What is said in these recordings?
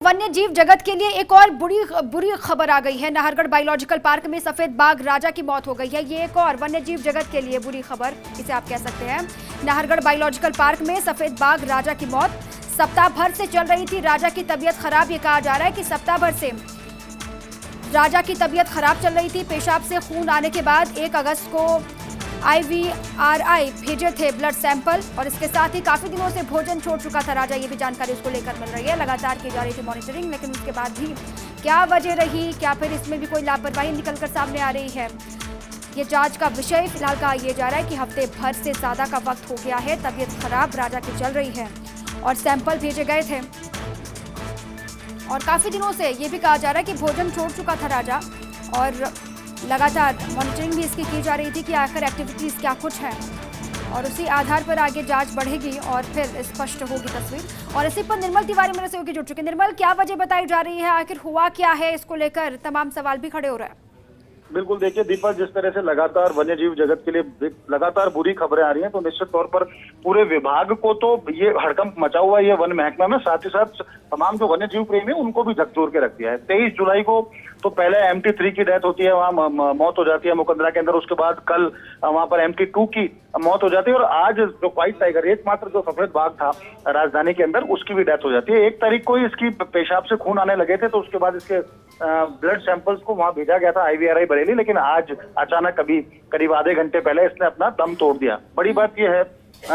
वन्य जीव जगत के लिए एक और बुरी खबर आ गई है। नाहरगढ़ बायोलॉजिकल पार्क में सफेद बाघ राजा की मौत हो गई है। ये एक और वन्य जीव जगत के लिए बुरी खबर इसे आप कह सकते हैं। नाहरगढ़ बायोलॉजिकल पार्क में सफेद बाघ राजा की मौत। सप्ताह भर से चल रही थी राजा की तबीयत खराब। ये कहा जा रहा है कि सप्ताह भर से राजा की तबीयत खराब चल रही थी। पेशाब से खून आने के बाद 1 अगस्त को IVRI भेजे थे ब्लड सैंपल और इसके साथ ही काफी दिनों से भोजन छोड़ चुका था राजा। ये भी जानकारी उसको लेकर मिल रही है। लगातार की जा रही थी मॉनिटरिंग, लेकिन उसके बाद भी क्या वजह रही, क्या फिर इसमें भी कोई लापरवाही निकलकर सामने आ रही है, ये जांच का विषय फिलहाल कहा यह जा रहा है कि हफ्ते भर से ज्यादा का वक्त हो गया है। तबीयत खराब राजा की चल रही है और सैंपल भेजे गए थे और काफी दिनों से ये भी कहा जा रहा है कि भोजन छोड़ चुका था राजा और लगातार मॉनिटरिंग भी इसकी की जा रही थी कि आखिर एक्टिविटीज क्या कुछ है और उसी आधार पर आगे जांच बढ़ेगी और फिर स्पष्ट होगी तस्वीर। और इसी पर निर्मल तिवारी मेरे सहयोगी जुड़ चुके। निर्मल, क्या वजह बताई जा रही है, आखिर हुआ क्या है, इसको लेकर तमाम सवाल भी खड़े हो रहे हैं। बिल्कुल, देखिए दीपक, जिस तरह से लगातार वन्यजीव जगत के लिए लगातार बुरी खबरें आ रही हैं, तो निश्चित तौर पर पूरे विभाग को तो ये हड़कंप मचा हुआ है ये वन महकमा में, साथ ही साथ तमाम जो वन्यजीव प्रेमी है उनको भी झकझोर के रख दिया है। 23 जुलाई को तो पहले MT3 की डेथ होती है, वहाँ मौत हो जाती है मुकंदरा के अंदर। उसके बाद कल वहाँ पर MT2 की मौत हो जाती है और आज जो व्हाइट टाइगर एकमात्र जो सफेद बाघ था राजधानी के अंदर, उसकी भी डेथ हो जाती है। 1 तारीख को ही इसकी पेशाब से खून आने लगे थे, तो उसके बाद इसके ब्लड सैंपल्स को वहां भेजा गया था IVRI बरेली, लेकिन आज अचानक करीब आधे घंटे पहले इसने अपना दम तोड़ दिया। बड़ी बात यह है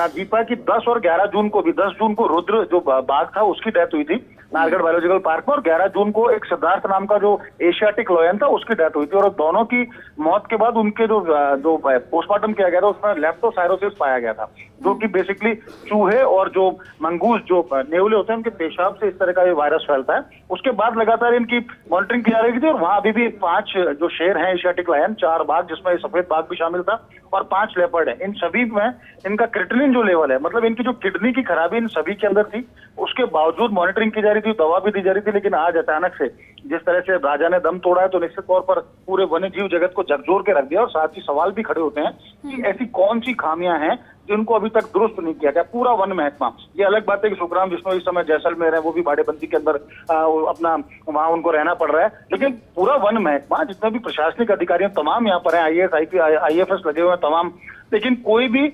दीपा की 10 और 11 जून को भी, 10 जून को रुद्र जो बाघ था उसकी डेथ हुई थी नाहरगढ़ बायोलॉजिकल पार्क में, और 11 जून को एक सिद्धार्थ नाम का जो एशियाटिक लॉयन था उसकी डेथ हुई थी। और दोनों की मौत के बाद उनके जो पोस्टमार्टम किया गया था उसमें लेप्टोसाइरोसिस पाया गया था, जो कि बेसिकली चूहे और जो मंगूस जो नेवले होते हैं उनके पेशाब से इस तरह का ये वायरस फैलता है। उसके बाद लगातार इनकी मॉनिटरिंग की जा रही थी और वहां अभी भी 5 जो शेर हैं एशियाटिक लायन, 4 बाघ जिसमें सफेद बाघ भी शामिल था और 5 लेपर्ड है। इन सभी में इनका क्रिटिनिन जो लेवल है, मतलब इनकी जो किडनी की खराबी इन सभी के अंदर थी, उसके बावजूद मॉनिटरिंग की जा रही थी, दवा भी दी जा रही थी। लेकिन आज अचानक से जिस तरह से राजा ने दम तोड़ा है, तो निश्चित तौर पर पूरे वन्य जीव जगत को झकझोर के रख दिया और साथ ही सवाल भी खड़े होते हैं कि ऐसी कौन सी खामियां हैं जिनको अभी तक दुरुस्त नहीं किया गया पूरा वन महकमा। ये अलग बात है कि सुखराम विष्णु इस समय जैसलमेर है, वो भी बाड़ेबंदी के अंदर अपना वहां उनको रहना पड़ रहा है, लेकिन पूरा वन महकमा जितने भी प्रशासनिक अधिकारी तमाम यहाँ पर है, IAS IFS लगे हुए हैं तमाम, लेकिन कोई भी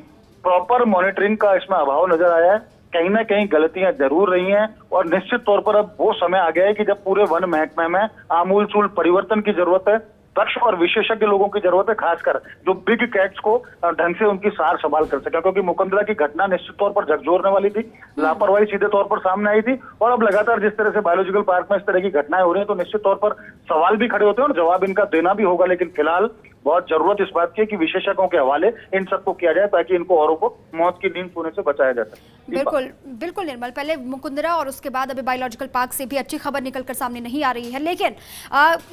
प्रॉपर मॉनिटरिंग का इसमें अभाव नजर आया है। कहीं ना कहीं गलतियां जरूर रही हैं और निश्चित तौर पर अब वो समय आ गया है कि जब पूरे वन महकमे में आमूलचूल परिवर्तन की जरूरत है। दक्ष और विशेषज्ञ लोगों की जरूरत है, खासकर जो बिग कैट्स को ढंग से उनकी सार संभाल कर सके, क्योंकि मुकंदरा की घटना निश्चित तौर पर झकझोरने वाली थी, लापरवाही सीधे तौर पर सामने आई थी। और अब लगातार जिस तरह से बायोलॉजिकल पार्क में इस तरह की घटनाएं हो रही हैं, तो निश्चित तौर पर सवाल भी खड़े होते हैं और जवाब इनका देना भी होगा। लेकिन फिलहाल बहुत जरूरत इस बात की है कि विशेषज्ञों के हवाले इन सबको किया जाए ताकि इनको औरों को मौत की नींद सोने से बचाया जा सके। बिल्कुल बिल्कुल निर्मल, पहले मुकुंदरा और उसके बाद अभी बायोलॉजिकल पार्क से भी अच्छी खबर निकलकर सामने नहीं आ रही है। लेकिन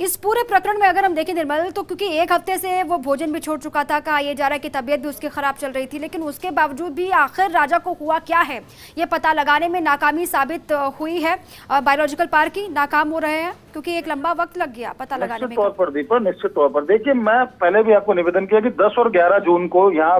इस पूरे प्रकरण में अगर हम देखें निर्मल, तो क्योंकि 1 हफ्ते से वो भोजन भी छोड़ चुका था, कहा यह जा रहा है कि तबीयत भी उसकी खराब चल रही थी, लेकिन उसके बावजूद भी आखिर राजा को हुआ क्या है ये पता लगाने में नाकामी साबित हुई है। बायोलॉजिकल पार्क ही नाकाम हो रहे हैं क्योंकि एक लंबा वक्त लग गया पता लगाने में। निश्चित तौर पर दीपक, निश्चित तौर पर देखिए, मैं पहले भी आपको निवेदन किया कि 10 और 11 जून को यहाँ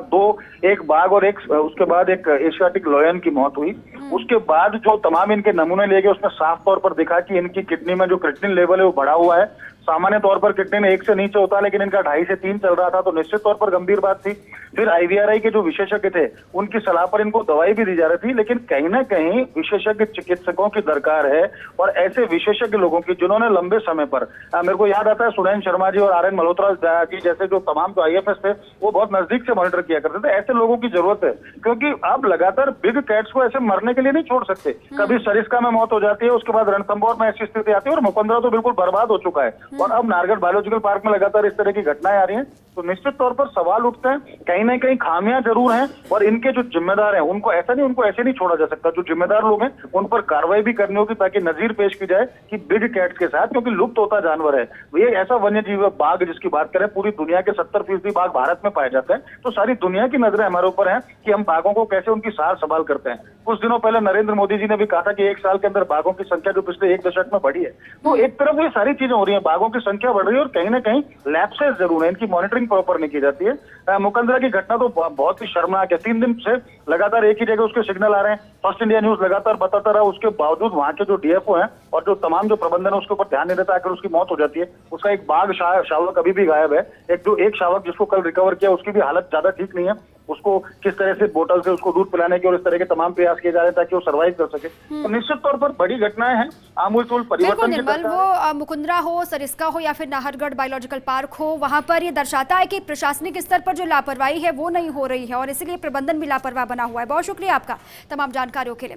एक बाघ और उसके बाद एक एशियाटिक लॉयन की मौत हुई। उसके बाद जो तमाम इनके नमूने लिए गए उसमें साफ तौर पर दिखा कि इनकी किडनी में जो क्रिटिनिन लेवल है वो बढ़ा हुआ है। सामान्य तौर पर किडनी 1 से नीचे होता है, लेकिन इनका 2.5 से 3 चल रहा था, तो निश्चित तौर पर गंभीर बात थी। फिर IVRI के जो विशेषज्ञ थे उनकी सलाह पर इनको दवाई भी दी जा रही थी, लेकिन कहीं ना कहीं विशेषज्ञ चिकित्सकों की दरकार है और ऐसे विशेषज्ञ लोगों की जिन्होंने लंबे समय पर, मेरे को याद आता है सुनैन शर्मा जी और RN मल्होत्रा जी जैसे जो तमाम जो IFS थे वो बहुत नजदीक से मॉनिटर किया करते थे। ऐसे लोगों की जरूरत है, क्योंकि आप लगातार बिग कैट्स को ऐसे मरने के लिए नहीं छोड़ सकते। कभी सरिस्का में मौत हो जाती है, उसके बाद रणथंभौर में ऐसी स्थिति आती है और मुकंदरा तो बिल्कुल बर्बाद हो चुका है और अब नाहरगढ़ बायोलॉजिकल पार्क में लगातार इस तरह की घटनाएं आ रही हैं, तो निश्चित तौर पर सवाल उठते हैं। कहीं ना कहीं खामियां जरूर हैं और इनके जो जिम्मेदार हैं उनको ऐसे नहीं छोड़ा जा सकता। जो जिम्मेदार लोग हैं उन पर कार्रवाई भी करनी होगी ताकि नजीर पेश की जाए कि बिग कैट्स के साथ, क्योंकि लुप्त होता जानवर है ये ऐसा वन्य जीव बाघ जिसकी बात करें, पूरी दुनिया के 70% बाघ भारत में पाए जाते हैं, तो सारी दुनिया की नजरें हमारे ऊपर हैं कि हम बाघों को कैसे उनकी सार संभाल करते हैं। कुछ दिनों पहले नरेंद्र मोदी जी ने भी कहा था कि 1 साल के अंदर बाघों की संख्या जो पिछले 1 दशक में बढ़ी है, तो एक तरफ ये सारी चीजें हो रही है, बाघों की संख्या बढ़ रही है और कहीं ना कहीं लैप्सेस जरूर है, इनकी मॉनिटरिंग मॉनिटरिंग प्रॉपर नहीं की जाती है। मुकंदरा की घटना तो बहुत ही शर्मनाक है। 3 दिन से लगातार एक ही जगह उसके सिग्नल आ रहे हैं। फर्स्ट इंडिया न्यूज लगातार बताता रहा, उसके बावजूद वहां के जो डीएफओ हैं और जो तमाम जो प्रबंधन है उसके ऊपर ध्यान नहीं देता। आखिर उसकी मौत हो जाती है। उसका एक बाघ शावक अभी भी गायब है। एक शावक जिसको कल रिकवर किया, उसकी भी हालत ज्यादा ठीक नहीं है। उसको किस तरह से बोतल से उसको दूध पिलाने के और इस तरह के तमाम प्रयास किए जा रहे हैं ताकि वो सर्वाइव कर सके। तो निश्चित तौर पर बड़ी घटनाएं हैं, आमूलचूल बिल्कुल परिवर्तन के निर्मल, दरकार वो मुकुंदरा हो, सरिस्का हो या फिर नाहरगढ़ बायोलॉजिकल पार्क हो, वहां पर ये दर्शाता है कि प्रशासनिक स्तर पर जो लापरवाही है वो नहीं हो रही है और इसीलिए प्रबंधन भी लापरवाह बना हुआ है। बहुत शुक्रिया आपका तमाम जानकारियों के लिए।